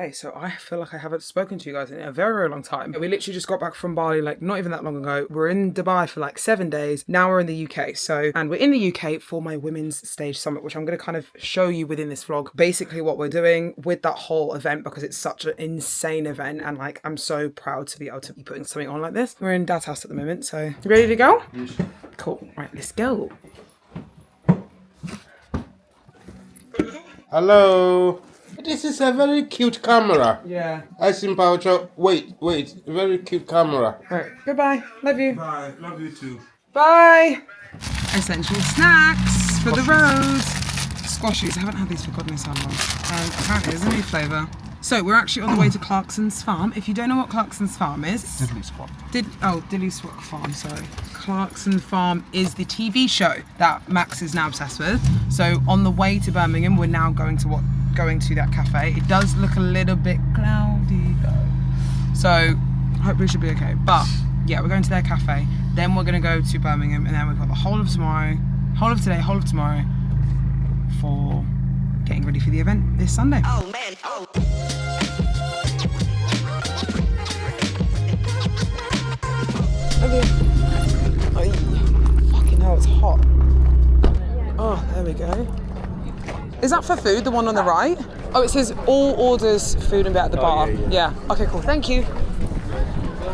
Okay, so I feel like I haven't spoken to you guys in a very, very long time. We literally just got back from Bali, like not even that long ago. We're in Dubai for like 7 days. Now we're in the UK. And we're in the UK for my Women's Stage Summit, which I'm going to kind of show you within this vlog, basically what we're doing with that whole event, because it's such an insane event. And like, I'm so proud to be able to be putting something on like this. We're in Dad's house at the moment. So ready to go? Yes. Cool. Right, let's go. Hello. This is a very cute camera. Yeah. I think wait, very cute camera. Right, goodbye. Love you. Bye, love you too. Bye. Essential snacks for the road. Squashies. I haven't had these for God knows how long. And apparently there's a new flavour. So we're actually on the way to Clarkson's Farm. If you don't know what Clarkson's Farm is... Dilly Swat Farm, sorry. Clarkson Farm is the TV show that Max is now obsessed with. So on the way to Birmingham, we're now going to that cafe. It does look a little bit cloudy though. So hopefully it should be okay. But yeah, we're going to their cafe. Then we're going to go to Birmingham, and then we've got the whole of tomorrow, whole of today, whole of tomorrow for getting ready for the event this Sunday. Oh man, oh. Fucking hell, it's hot. Oh, there we go. Is that for food, the one on the right? Oh, it says all orders food and beer at the bar. Yeah. Okay, cool. Thank you.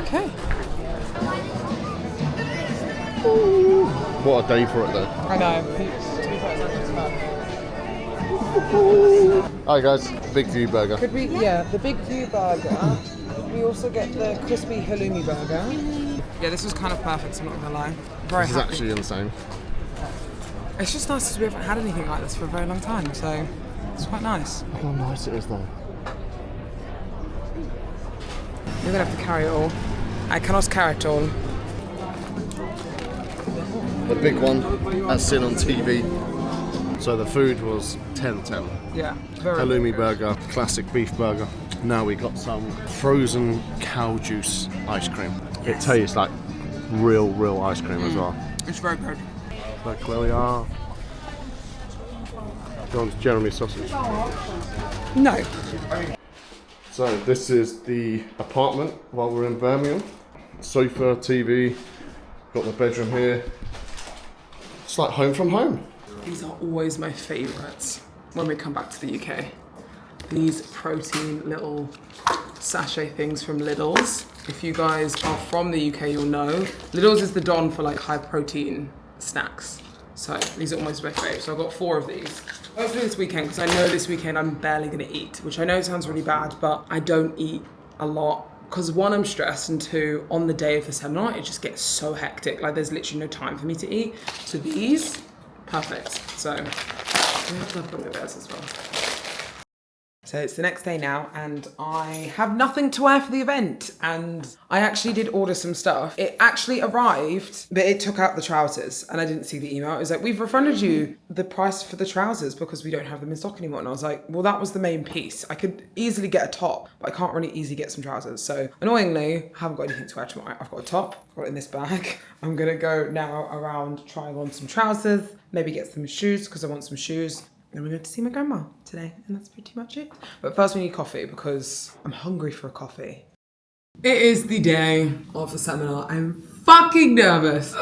Okay. Ooh. What a day for it though. I know. To be fair, it's actually superb. Hi guys, Big View Burger. Could we, yeah, the Big View Burger. Could we also get the crispy halloumi burger? Yeah, this was kind of perfect, I'm not gonna lie. Very This is happy. actually insane. It's just nice because we haven't had anything like this for a very long time, so it's quite nice. Look how nice it is though. You're gonna have to carry it all. I cannot carry it all. The big one, as seen on TV. So the food was 10/10. Yeah, very Halloumi good. burger, classic beef burger. Now we got some frozen cow juice ice cream. It tastes like real ice cream as well. It's very good. Look where we are. John's Jeremy sausage. No. So this is the apartment while we're in Birmingham. Sofa, TV, got the bedroom here. It's like home from home. These are always my favourites when we come back to the UK. These protein little sachet things from Lidl's. If you guys are from the UK, you'll know. Lidl's is the don for like high protein snacks. So these are almost my favourite. So I've got 4 of these. Hopefully this weekend, because I know this weekend I'm barely gonna eat, which I know sounds really bad, but I don't eat a lot. Because 1, I'm stressed, and 2, on the day of the seminar, it just gets so hectic. Like there's literally no time for me to eat. So these, perfect. So we have to have gummy bears as well. So it's the next day now, and I have nothing to wear for the event, and I actually did order some stuff. It actually arrived, but it took out the trousers, and I didn't see the email. It was like, we've refunded you the price for the trousers because we don't have them in stock anymore. And I was like, well, that was the main piece. I could easily get a top, but I can't really easily get some trousers. So annoyingly, I haven't got anything to wear tomorrow. I've got a top, I've got it in this bag. I'm gonna go now around trying on some trousers, maybe get some shoes because I want some shoes. Then we're going to see my grandma today, and that's pretty much it. But first we need coffee because I'm hungry for a coffee. It is the day of the seminar. I'm fucking nervous.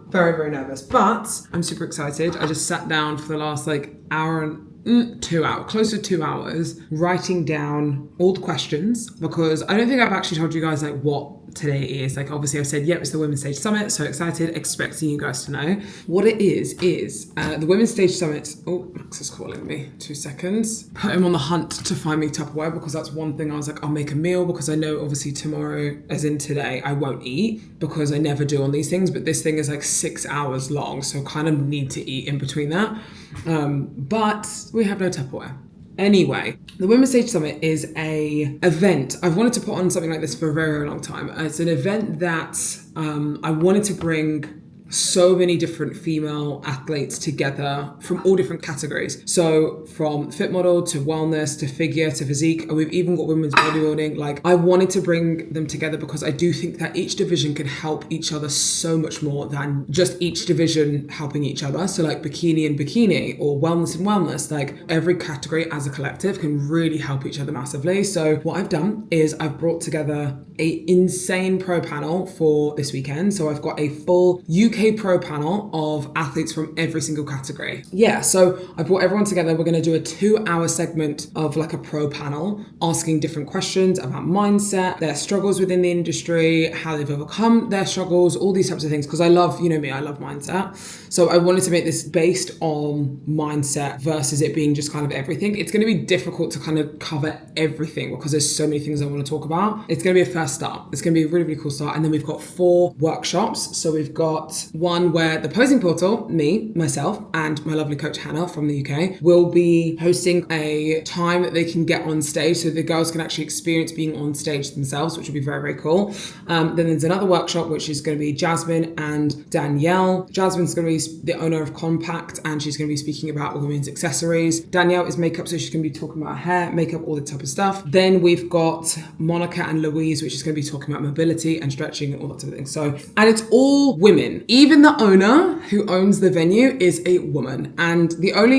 Very, very nervous, but I'm super excited. I just sat down for the last like hour and 2 hours, close to 2 hours, writing down all the questions because I don't think I've actually told you guys like what today is. Like obviously I've said, yep, it's the Women's Stage Summit, so excited, expecting you guys to know. What it is the Women's Stage Summit, oh, Max is calling me, 2 seconds. Put him on the hunt to find me Tupperware because that's one thing I was like, I'll make a meal because I know obviously tomorrow, as in today, I won't eat because I never do on these things, but this thing is like 6 hours long, so kind of need to eat in between that. But we have no Tupperware. Anyway, the Women's Stage Summit is a event. I've wanted to put on something like this for a very, very long time. It's an event that I wanted to bring so many different female athletes together from all different categories. So from fit model to wellness to figure to physique, and we've even got women's bodybuilding. Like, I wanted to bring them together because I do think that each division can help each other so much more than just each division helping each other. So like bikini and bikini, or wellness and wellness, like every category as a collective can really help each other massively. So what I've done is I've brought together a insane pro panel for this weekend. So I've got a full UK pro panel of athletes from every single category. Yeah, so I brought everyone together. We're going to do a 2-hour segment of like a pro panel, asking different questions about mindset, their struggles within the industry, how they've overcome their struggles, all these types of things. Because I love, you know me, I love mindset. So I wanted to make this based on mindset versus it being just kind of everything. It's going to be difficult to kind of cover everything because there's so many things I want to talk about. It's going to be a first start. It's going to be a really, really cool start. And then we've got 4 workshops. So we've got one where the Posing Portal, me, myself, and my lovely coach Hannah from the UK will be hosting a time that they can get on stage so the girls can actually experience being on stage themselves, which will be very, very cool. Then there's another workshop which is going to be Jasmine and Danielle. Jasmine's going to be the owner of Compact, and she's going to be speaking about women's accessories. Danielle is makeup, so she's going to be talking about hair, makeup, all the type of stuff. Then we've got Monica and Louise, which is going to be talking about mobility and stretching and all that type of thing. So, and it's all women. Even the owner who owns the venue is a woman. And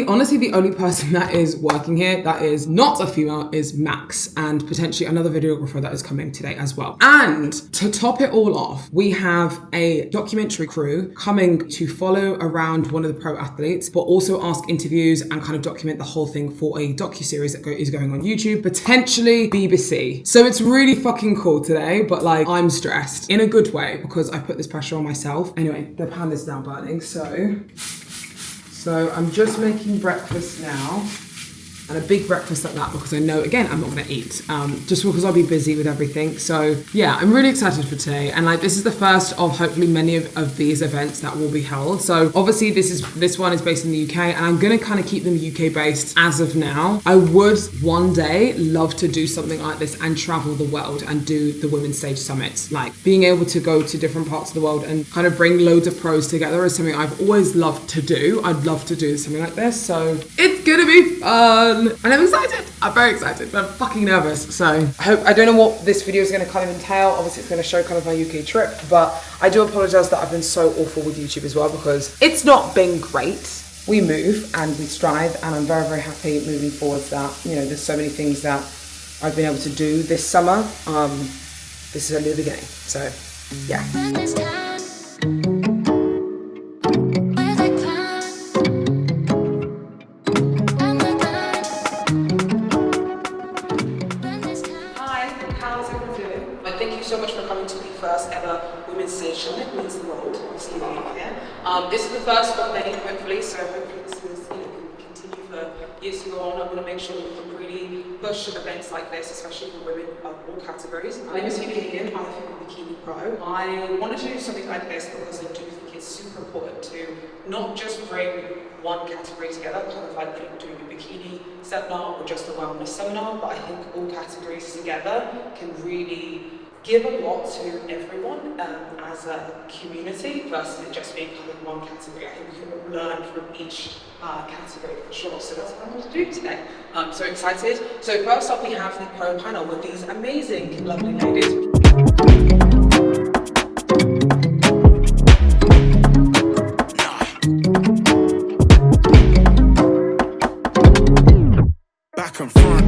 honestly, the only person that is working here that is not a female is Max, and potentially another videographer that is coming today as well. And to top it all off, we have a documentary crew coming to follow around one of the pro athletes, but also ask interviews and kind of document the whole thing for a docuseries that is going on YouTube, potentially BBC. So it's really fucking cool today, but like, I'm stressed in a good way because I put this pressure on myself. Anyway, the pan is now burning, so I'm just making breakfast now. And a big breakfast like that because I know, again, I'm not going to eat, just because I'll be busy with everything. So yeah, I'm really excited for today. And like, this is the first of hopefully many of these events that will be held. So obviously this one is based in the UK, and I'm going to kind of keep them UK based as of now. I would one day love to do something like this and travel the world and do the Women's Stage Summits. Like, being able to go to different parts of the world and kind of bring loads of pros together is something I've always loved to do. I'd love to do something like this. So it's going to be fun. And I'm excited. I'm very excited, but I'm fucking nervous. So I don't know what this video is going to kind of entail. Obviously, it's going to show kind of my UK trip, but I do apologize that I've been so awful with YouTube as well because it's not been great. We move and we strive, and I'm very, very happy moving forward that, you know, there's so many things that I've been able to do this summer. This is only the beginning. So yeah. So much for coming to the first ever Women's Stage Summit, Women's the World. See you here. This is the first of many, hopefully, so hopefully this is, can continue for years to go on. I'm going to make sure that we can really push events like this, especially for women of all categories. My name is Vivian, I'm a Bikini Pro. I wanted to do something like this because I do think it's super important to not just bring one category together, kind of like doing a bikini seminar or just a wellness seminar, but I think all categories together can really give a lot to everyone as a community versus it just being kind of one category. I think we can learn from each category for sure. So that's what I'm going to do today. I'm so excited. So first up we have the pro panel with these amazing, lovely ladies. Back and front.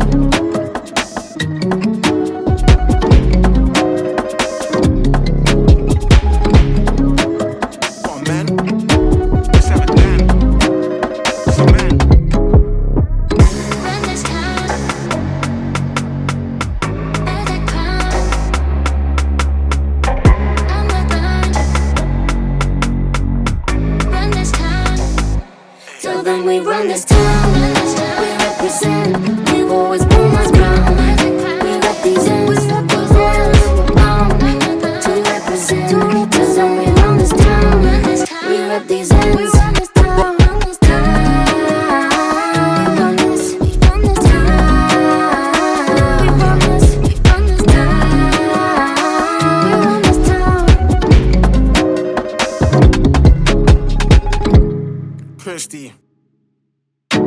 We run this town, we represent, we've always been our ground. We represent, we're bound to represent. Cause when we run this town, we represent, we run this town. thirsty. Big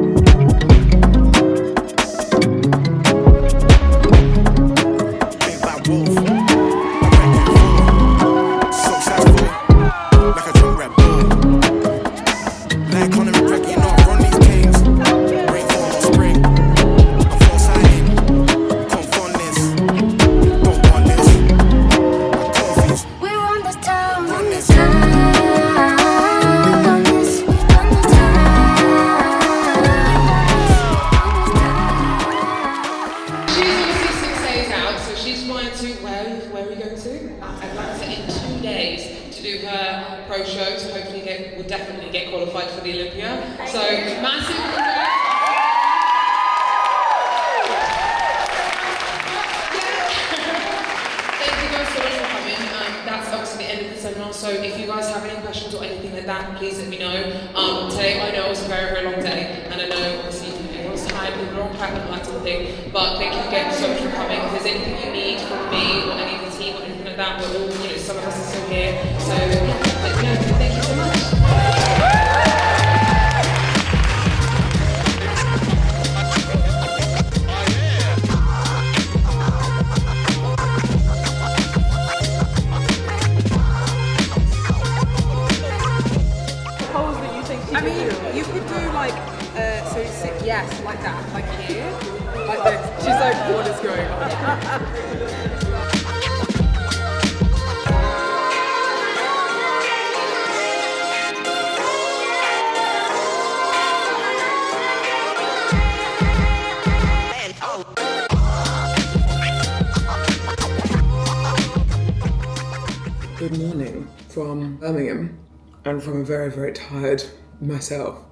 bad wolf. Successful. Like a drunk rap bull. Like Conor McGregor, you know I run these things. Rainfall or spring. I'm foresighting. Come fund this. Don't want this. My coffees. We run this town, run this town. Run this town. She's obviously 6 days out, so she's flying to where are we going to? Atlanta in 2 days to do her pro show to hopefully will definitely get qualified for the Olympia. So massive congrats. Thank you guys so much for coming. That's obviously the end of the seminar, so if you guys have any questions or anything like that, please let me know. Today I know it was a very, very long day, and I know obviously everyone's tired, people are on prep and all that sort of thing, but thank you again so much for coming. If there's anything you need from me or any of the team or anything like that, we're all, some of us are still here, so yeah, let me know. Thank you so much. I mean, you could do like, so sit, yes, like that, like here, like this. She's like, what is going on? Good morning from Birmingham and from a very, very tired myself.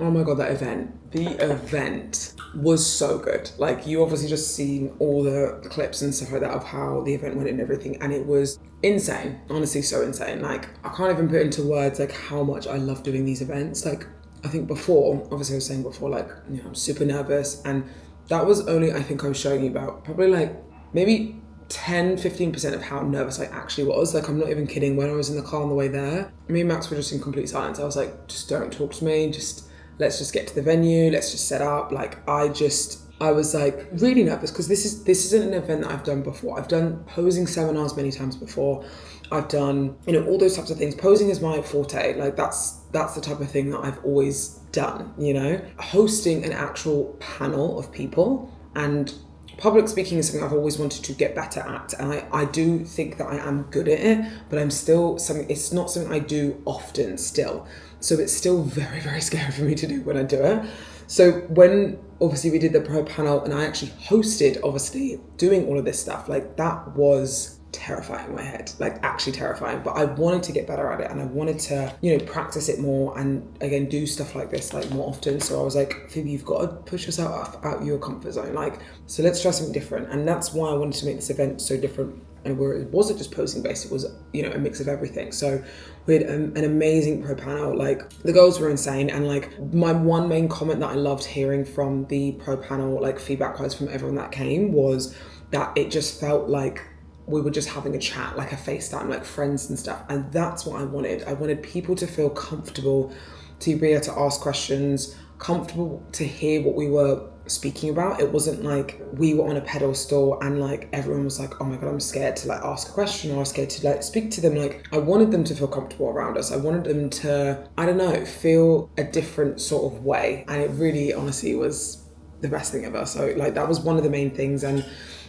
Oh my god, that event. The event was so good. Like, you obviously just seen all the clips and stuff like that of how the event went and everything, and it was insane. Honestly, so insane. Like, I can't even put into words like how much I love doing these events. Like, I think before, obviously I was saying before, like, I'm super nervous, and that was only, I think I was showing you about probably like maybe 10-15% of how nervous I actually was. Like, I'm not even kidding. When I was in the car on the way there, me and Max were just in complete silence. I was like, just don't talk to me. Let's just get to the venue. Let's just set up. Like, I was like really nervous because this isn't an event that I've done before. I've done posing seminars many times before. I've done, all those types of things. Posing is my forte. Like, that's the type of thing that I've always done, Hosting an actual panel of people and public speaking is something I've always wanted to get better at, and I do think that I am good at it, but it's not something I do often still. So it's still very, very scary for me to do when I do it. So when obviously we did the pro panel and I actually hosted, obviously doing all of this stuff, like, that was terrifying in my head, like actually terrifying, but I wanted to get better at it and I wanted to, practice it more and again, do stuff like this like more often. So I was like, Phoebe, you've got to push yourself out your comfort zone. Like, so let's try something different. And that's why I wanted to make this event so different, and where it wasn't just posing based, it was, a mix of everything. So we had an amazing pro panel. Like, the girls were insane, and like my one main comment that I loved hearing from the pro panel, like feedback wise from everyone that came, was that it just felt like we were just having a chat, like a FaceTime, like friends and stuff. And that's what I wanted. I wanted people to feel comfortable, to be able to ask questions, comfortable to hear what we were speaking about. It wasn't like we were on a pedestal and like everyone was like, oh my god, I'm scared to like ask a question, or I'm scared to like speak to them. Like, I wanted them to feel comfortable around us. I wanted them to, I don't know, feel a different sort of way. And it really honestly was the best thing ever. So like, that was one of the main things. And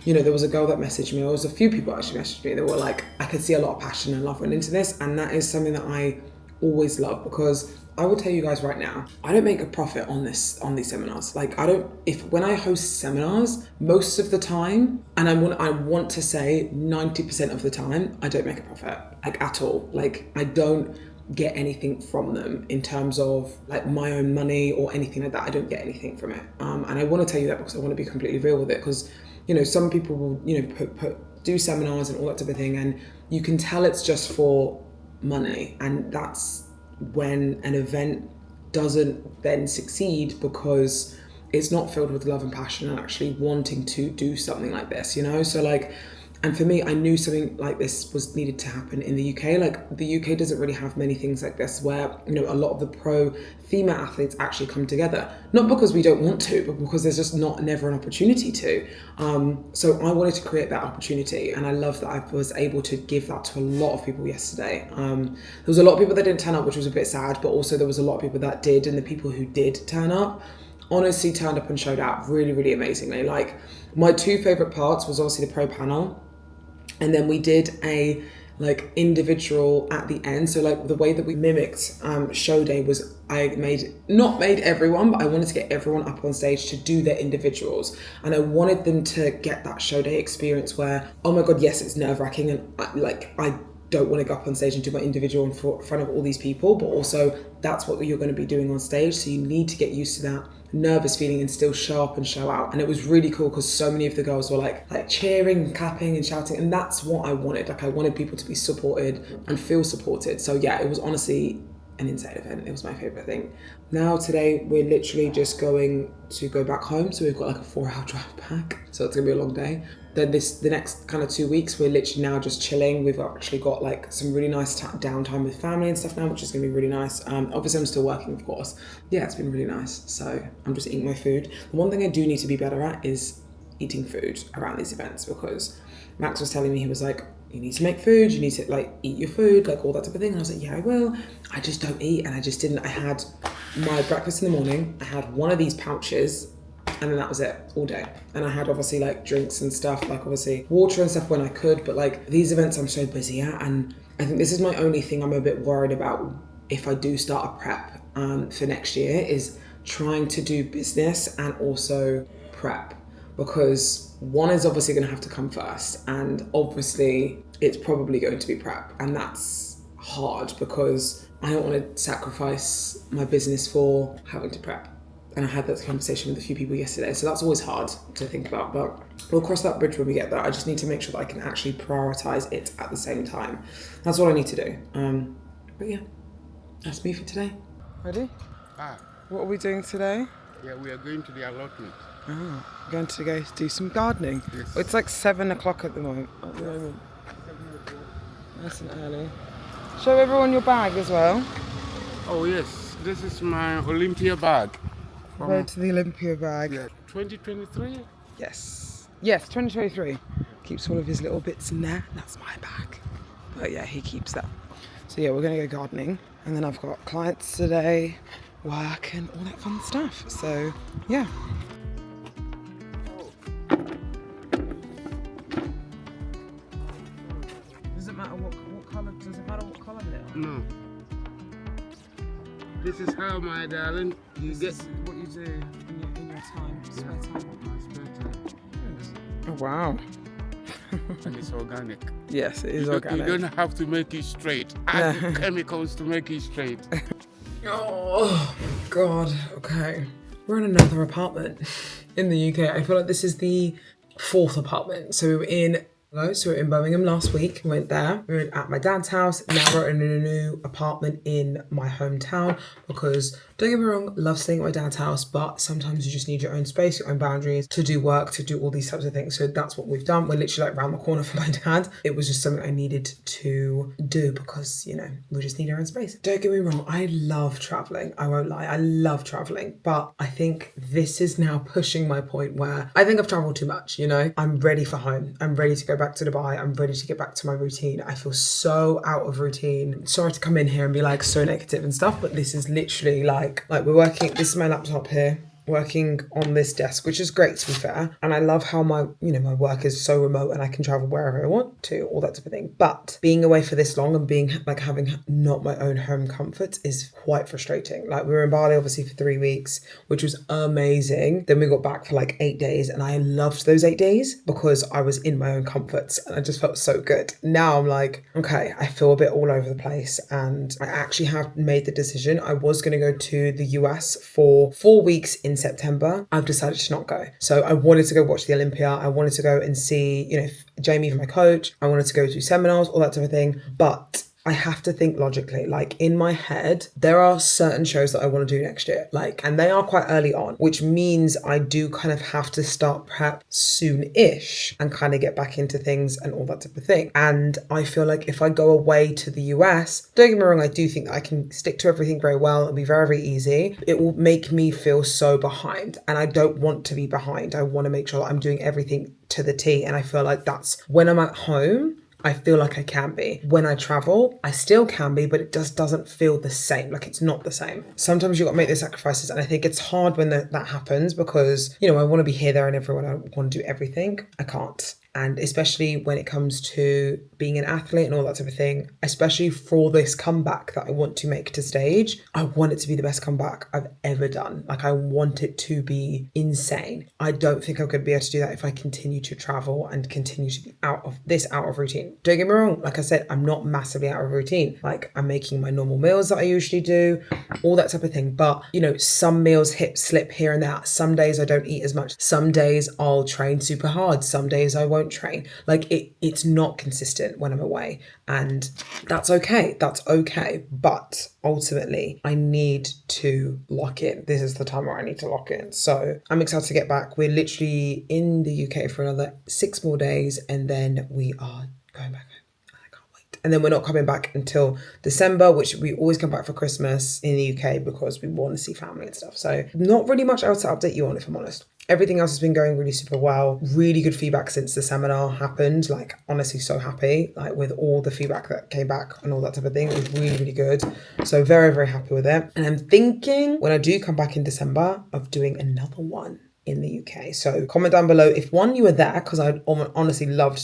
there was a girl that messaged me, or there was a few people actually messaged me. They were like, I could see a lot of passion and love went into this. And that is something that I always love, because I will tell you guys right now, I don't make a profit on these seminars. Like, when I host seminars, most of the time, and I want to say 90% of the time, I don't make a profit, like at all. Like, I don't get anything from them in terms of like my own money or anything like that. I don't get anything from it. And I want to tell you that because I want to be completely real with it, because some people will, do seminars and all that type of thing, and you can tell it's just for money, and that's when an event doesn't then succeed, because it's not filled with love and passion and actually wanting to do something like this, So like, And for me, I knew something like this was needed to happen in the UK. Like the UK doesn't really have many things like this where, you know, a lot of the pro female athletes actually come together. Not because we don't want to, but because there's just never an opportunity to. So I wanted to create that opportunity, and I love that I was able to give that to a lot of people yesterday. There was a lot of people that didn't turn up, which was a bit sad, but also there was a lot of people that did, and the people who did turn up honestly turned up and showed out really, really amazingly. Like my two favorite parts was obviously the pro panel, and then we did a like individual at the end. So like the way that we mimicked show day was not made everyone, but I wanted to get everyone up on stage to do their individuals, and I wanted them to get that show day experience where, oh my god, yes, it's nerve-wracking, and I don't want to go up on stage and do my individual in front of all these people, but also that's what you're going to be doing on stage, so you need to get used to that nervous feeling and still show up and show out. And it was really cool because so many of the girls were like cheering and clapping and shouting, and that's what I wanted. Like I wanted people to be supported and feel supported. So yeah, it was honestly an insane event. It was my favorite thing. Now today we're literally just going to go back home, so we've got like a 4-hour drive back, so it's gonna be a long day. Then the next kind of 2 weeks we're literally now just chilling. We've actually got like some really nice downtime with family and stuff now, which is gonna be really nice. Obviously I'm still working, of course. Yeah, it's been really nice. So I'm just eating my food. The one thing I do need to be better at is eating food around these events, because Max was telling me, he was like, you need to make food, you need to like eat your food, like all that type of thing. And I was like, yeah, I will. I just don't eat, and I just didn't. I had my breakfast in the morning, I had one of these pouches, and then that was it all day. And I had obviously like drinks and stuff, like obviously water and stuff when I could, but like these events I'm so busy at, and I think this is my only thing I'm a bit worried about if I do start a prep for next year, is trying to do business and also prep, because one is obviously going to have to come first, and obviously it's probably going to be prep, and that's hard because I don't want to sacrifice my business for having to prep. And I had that conversation with a few people yesterday, so that's always hard to think about, but we'll cross that bridge when we get there. I just need to make sure that I can actually prioritize it at the same time. That's what I need to do. But yeah, that's me for today. Ready? What are we doing today? Yeah, we are going to the allotment. Oh, we're going to go do some gardening. Yes. It's like 7 o'clock at the moment. Nice and early. Show everyone your bag as well. Oh yes, this is my Olympia bag. Go to the Olympia bag. Yeah, 2023? Yes. Yes, 2023. Keeps all of his little bits in there. That's my bag. But yeah, he keeps that. So yeah, we're going to go gardening. And then I've got clients today, work and all that fun stuff. So yeah. Does it matter what colour? Does it matter what colour they are? No. This is how, my darling, you get what you do in your time, spare time. my spare time. Oh wow. And it's organic. Yes, it is You organic. don't have to make it straight. Add chemicals to make it straight. Oh god. Okay. We're in another apartment in the UK. I feel like this is the 4th apartment. So we were in Birmingham last week. We went there. We were at my dad's house. Now we're in a new apartment in my hometown, because don't get me wrong, love staying at my dad's house, but sometimes you just need your own space, your own boundaries to do work, to do all these types of things. So that's what we've done. We're literally like around the corner from my dad. It was just something I needed to do because, you know, we just need our own space. Don't get me wrong, I love traveling. I won't lie, I love traveling, but I think this is now pushing my point where I think I've traveled too much, you know? I'm ready for home. I'm ready to go back to Dubai. I'm ready to get back to my routine. I feel so out of routine. Sorry to come in here and be like so negative and stuff, but this is literally like we're working, this is my laptop here, working on this desk, which is great to be fair. And I love how my work is so remote and I can travel wherever I want to, all that type of thing. But being away for this long and being like having not my own home comforts is quite frustrating. Like we were in Bali obviously for 3 weeks, which was amazing. Then we got back for like 8 days and I loved those 8 days because I was in my own comforts and I just felt so good. Now I'm like, okay, I feel a bit all over the place, and I actually have made the decision. I was going to go to the US for 4 weeks in September. I've decided to not go. So I wanted to go watch the Olympia. I wanted to go and see, Jamie, my coach. I wanted to go to seminars, all that type of thing. But I have to think logically. Like in my head, there are certain shows that I want to do next year, like, and they are quite early on, which means I do kind of have to start prep soon-ish and kind of get back into things and all that type of thing. And I feel like if I go away to the US, don't get me wrong, I do think that I can stick to everything very well. It'll be very, very easy. It will make me feel so behind, and I don't want to be behind. I want to make sure that I'm doing everything to the T. And I feel like that's when I'm at home, I feel like I can be. When I travel, I still can be, but it just doesn't feel the same. Like it's not the same. Sometimes you got to make the sacrifices, and I think it's hard when that happens because, you know, I want to be here, there, and everywhere. I want to do everything. I can't. And especially when it comes to being an athlete and all that type of thing, especially for this comeback that I want to make to stage, I want it to be the best comeback I've ever done. Like I want it to be insane. I don't think I'm going to be able to do that if I continue to travel and continue to be out of routine. Don't get me wrong. Like I said, I'm not massively out of routine. Like I'm making my normal meals that I usually do, all that type of thing. But you know, some meals slip here and there. Some days I don't eat as much. Some days I'll train super hard. Some days I won't train. Like it's not consistent when I'm away, and that's okay. But ultimately I need to lock in. This is the time where I need to lock in. So I'm excited to get back. We're literally in the UK for another 6 more days, and then we are going back home. And then we're not coming back until December, which we always come back for Christmas in the UK because we want to see family and stuff. So not really much else to update you on, if I'm honest. Everything else has been going really super well. Really good feedback since the seminar happened. Like honestly, so happy. Like with all the feedback that came back and all that type of thing. It was really, really good. So very, very happy with it. And I'm thinking when I do come back in December of doing another one in the UK. So comment down below if one, you were there, because I honestly loved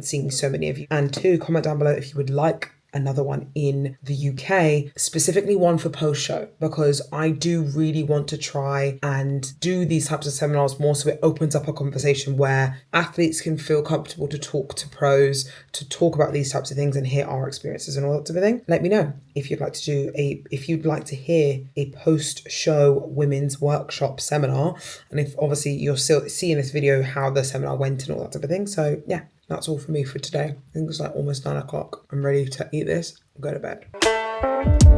seeing so many of you, and two, comment down below if you would like another one in the UK, specifically one for post-show, because I do really want to try and do these types of seminars more so it opens up a conversation where athletes can feel comfortable to talk to pros, to talk about these types of things and hear our experiences and all that type of thing. Let me know if you'd like to hear a post-show women's workshop seminar, and if obviously you're still seeing this video how the seminar went and all that type of thing. So yeah, that's all for me for today. I think it's like almost 9 o'clock. I'm ready to eat this and go to bed.